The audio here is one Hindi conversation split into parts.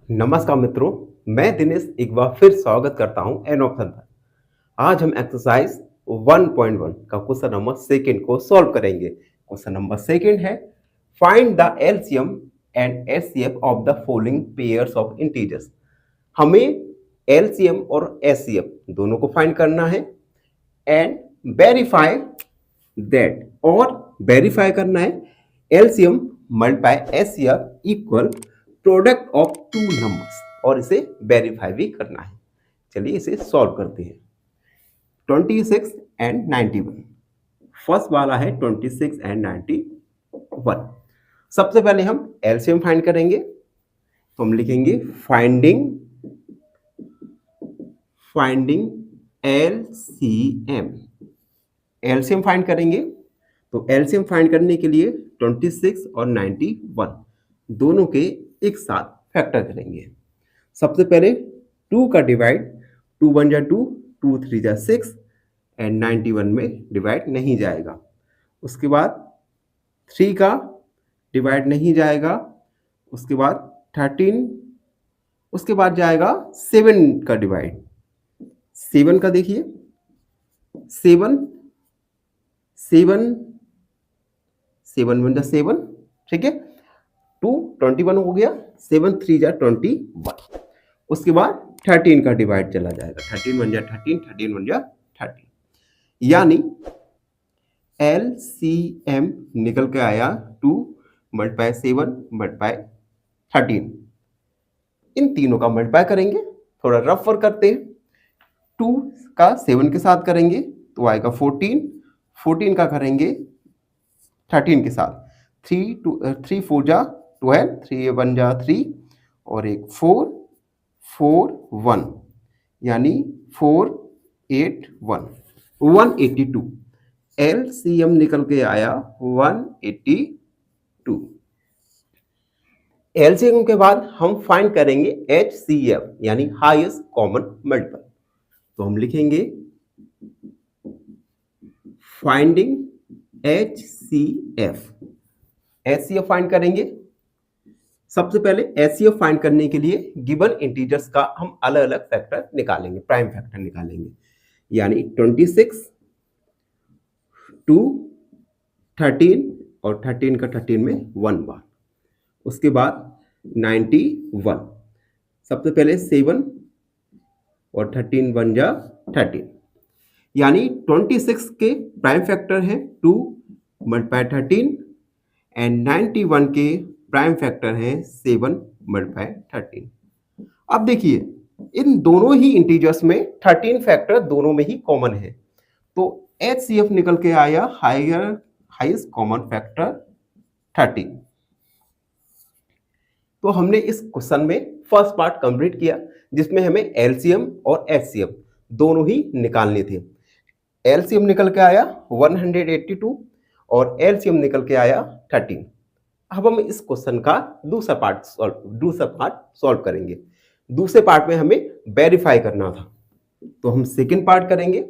नमस्कार मित्रों, मैं दिनेश एक बार फिर स्वागत करता हूं एन ऑप्शन पर। आज हम एक्सरसाइज 1.1 का क्वेश्चन नंबर सेकंड को सॉल्व करेंगे। क्वेश्चन नंबर सेकंड है find the LCM and HCF of the following pairs of integers. हमें एलसीएम और एचसीएफ दोनों को फाइंड करना है एंड वेरीफाई दैट, और वेरीफाई करना है LCM multiply HCF equal product of two numbers, और इसे वेरीफाई भी करना है। चलिए इसे सॉल्व करते हैं। 26 एंड 91, फर्स्ट वाला है 26 एंड 91। सबसे पहले हम एलसीएम फाइंड करेंगे, तो हम लिखेंगे फाइंडिंग एलसीएम। एलसीएम फाइंड करेंगे, तो एलसीएम फाइंड करने के लिए 26 और 91 दोनों के एक साथ फैक्टर करेंगे। सबसे पहले 2 का डिवाइड, 2 1 जा 2, 2 3 जा 6 एंड 91 में डिवाइड नहीं जाएगा। उसके बाद 3 का डिवाइड नहीं जाएगा, उसके बाद 13, उसके बाद जाएगा 7 का डिवाइड। 7 का देखिए, 7 7 1 जा 7, ठीक है, 2 21 हो गया, 7 3 जा 21। उसके बाद 13 का डिवाइड चला जाएगा, 13 1 जा 13, 13 1 जा 13, यानी LCM निकल के आया 2 मल्टीप्लाई 7 मल्टीप्लाई 13। इन तीनों का मल्टीप्लाई करेंगे, थोड़ा रफ वर्क करते हैं। 2 का 7 के साथ करेंगे तो आएगा 14, 14 का करेंगे 13 के साथ, 3 4 जा 12, 3 1 जा 3 और एक 4 4 1, यानी 4 8 1 182। एलसीएम निकल के आया 182। एलसीएम के बाद हम फाइंड करेंगे एचसीएफ यानी हाईएस्ट कॉमन मल्टीपल। तो हम लिखेंगे फाइंडिंग एचसीएफ। एचसीएफ फाइंड करेंगे। सबसे पहले एचसीएफ फाइंड करने के लिए गिवन इंटीजर्स का हम अलग अलग फैक्टर निकालेंगे, प्राइम फैक्टर निकालेंगे, यानी 26 2 13 और 13 का 13 में 1 बार। उसके बाद 91, सबसे पहले 7 और 13 1 जा 13, यानी 26 के प्राइम फैक्टर है 2 मल्टीप्लाई 13 एंड 91 के प्राइम फैक्टर है 7 मल्टीप्लाई 13। अब देखिए इन दोनों ही इंटीजर्स में 13 फैक्टर दोनों में ही कॉमन है, तो एचसीएफ निकल के आया हाईएस्ट कॉमन फैक्टर 13। तो हमने इस क्वेश्चन में फर्स्ट पार्ट कंप्लीट किया, जिसमें हमें एलसीएम और एचसीएफ दोनों ही निकालने थे। एलसीएम निकल के आया 182 और एलसीएम निकल के आया 13। अब हम इस क्वेश्चन का दूसरा पार्ट सॉल्व करेंगे। दूसरे पार्ट में हमें वेरीफाई करना था, तो हम सेकंड पार्ट करेंगे।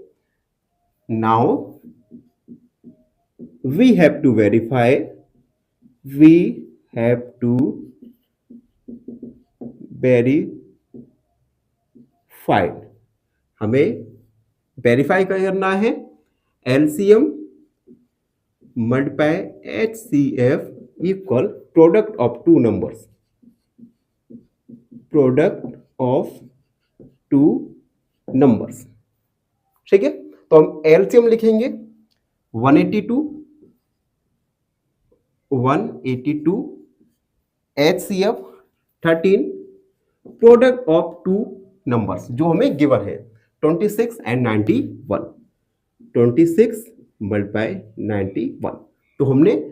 Now we have to verify, हमें वेरीफाई करना है LCM multiply HCF equal product of two numbers, ठीक है। तो हम एलसीएम लिखेंगे 182 HCF 13, product of two numbers जो हमें गिवन है 26 एंड 91, 26 मल्टीप्लाई 91। तो हमने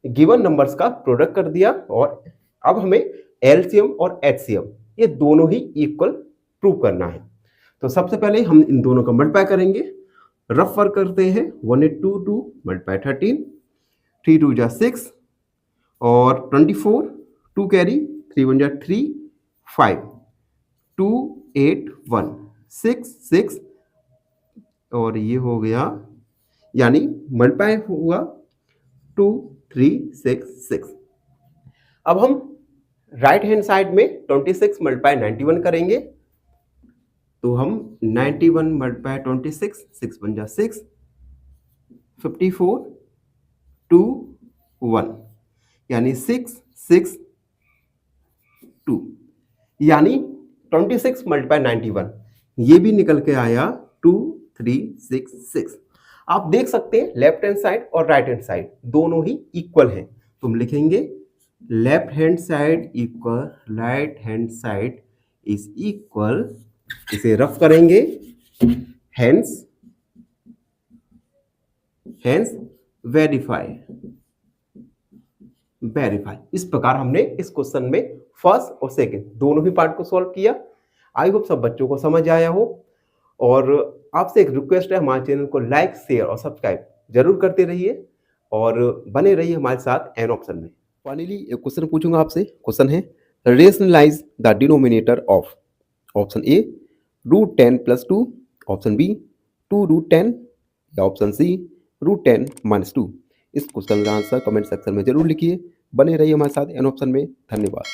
गिवन नंबर्स का प्रोडक्ट कर दिया, और अब हमें एलसीएम और एचसीएम ये दोनों ही इक्वल प्रूव करना है। तो सबसे पहले हम इन दोनों का मल्टीप्लाई करेंगे, रफ वर्क करते हैं। 182 मल्टीप्लाई 13, 3 2 जा 6 और 24, 2 कैरी, 3 1 जा 3 5, 2 8 1 6 6 और ये हो गया, यानी मल्टीप्लाई हुआ 2 3 6 6। अब हम राइट हैंड साइड में 26 मल्टीप्लाई 91 करेंगे तो हम 91 मल्टीप्लाई 26, 6 बन जा 6, 54, 2, 1 यानी 6, 6, 2 यानी 26 मल्टीप्लाई 91 ये भी निकल के आया 2366। आप देख सकते हैं लेफ्ट हैंड साइड और राइट हैंड साइड दोनों ही इक्वल हैं, तो हम लिखेंगे left hand side equal right hand side is equal, इसे रफ करेंगे हेंस वेरीफाई। इस प्रकार हमने इस क्वेश्चन में फर्स्ट और सेकंड दोनों ही पार्ट को सॉल्व किया। आई होप सब बच्चों को समझ आया हो, और आपसे एक रिक्वेस्ट है, हमारे चैनल को लाइक शेयर और सब्सक्राइब जरूर करते रहिए और बने रहिए हमारे साथ एन ऑप्शन में। फाइनली एक क्वेश्चन पूछूंगा आपसे। क्वेश्चन है rationalize the denominator of option A √10 + 2, option B 2√10 या ऑप्शन सी √10 - 2। इस क्वेश्चन का आंसर कमेंट सेक्शन में जरूर लिखिए। बने रहिए हमारे साथ एन ऑप्शन में। धन्यवाद।